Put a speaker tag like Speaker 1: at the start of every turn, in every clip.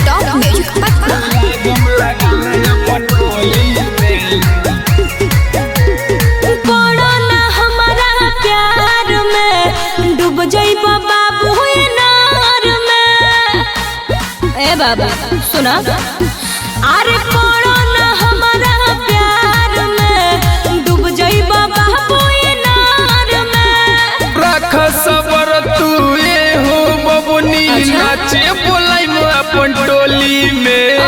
Speaker 1: Top music Patna.
Speaker 2: पड़ो ना हमारा प्यार में, डूब जाइबो बाबू ये नार में। ए बाबा सुना, अरे पड़ो ना हमारा प्यार में, डूब जाइबो बाबू ये नार में।
Speaker 3: रख सबर तू ये हो बबुनी, नाचे बोलाई अपन टोली में।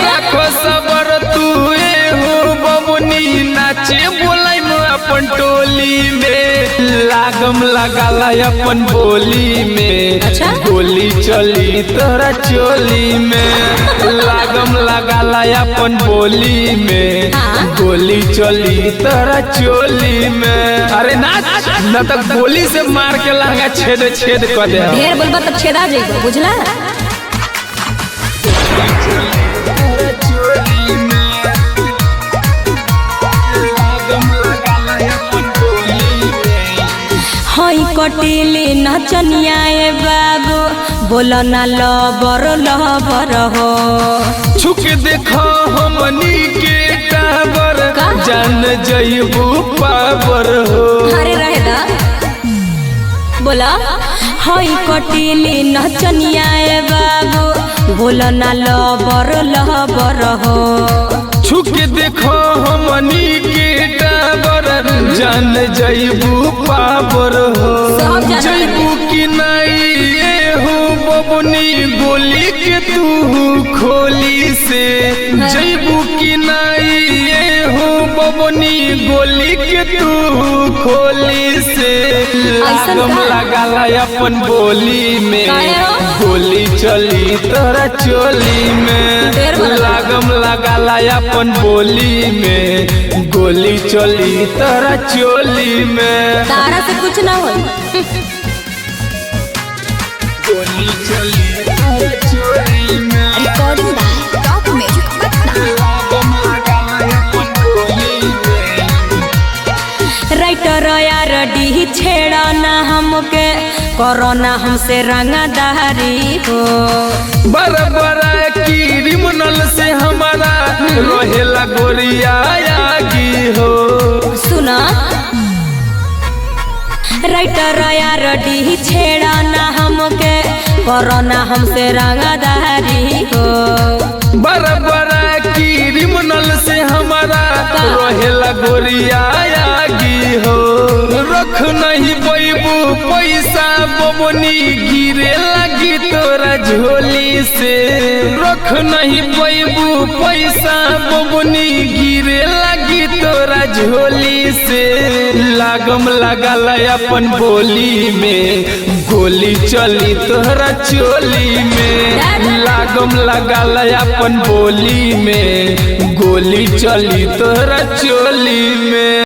Speaker 3: रख सबर तू ये हो बबुनी, नाचे बोलाई अपन टोली में। लागम लगाला अपन बोली में, गोली चली तोरा चोली में। लागम लगाला अपन बोली में, गोली चली तोरा चोली में। अरे नाच न तक गोली से मार के लगा छेद छेद कर दे।
Speaker 2: ढेर बोलबा तब छेदा जाइबो, बुझला। हई कटिली नचनिया ए बाबू, बोलो ना लबर लबर हो।
Speaker 3: छुक देखो हमनी के टावर, जान जइबू पावर हो।
Speaker 2: अरे रहे दा बोला, हई कटिली नचनिया ए बाबू, बोलो ना लबर लबर हो।
Speaker 3: छुक देखो हमनी के टावर, जान जइबू पावर हो। जइबू कि नहीं ये हो बबुनी, गोली के तू खोली से। जइबू कि नहीं ये हो बबुनी, गोली के तू खोली से। लागम लगाला अपन बोली में, गोली चली तोरा चोली में। लागम लगाला अपन बोली में, गोली चली तोरा चोली में।
Speaker 2: तारा से कुछ ना हो।
Speaker 3: गोली चली तोरा चोली में।
Speaker 1: Recording by top music Patna.
Speaker 3: लागम लगाला अपन बोली में।
Speaker 2: राइटर यार डी छेड़ा ना हमके, कोरोना हमसे रंगदारी हो।
Speaker 3: बड़ा बड़ा क्रिमिनल से हमारा रोहेला गोरिया आगी हो।
Speaker 2: सुना, राइटर यार डी छेड़ा ना हमके, कोरोना हमसे रंगदारी हो।
Speaker 3: बड़ा बड़ा क्रिमिनल से हमारा रोहेला गोरिया आगी हो। रख नहीं पैबू पैसा बबनी, गिरे लगी तोरा झोली से। रख नहीं पैबू पैसा बबनी, गिरे लगी तोरा झोली से। लागम लगाला अपन बोली में, गोली चली तोरा चोली में। लागम लगाला अपन बोली में, गोली चली तोरा चोली में।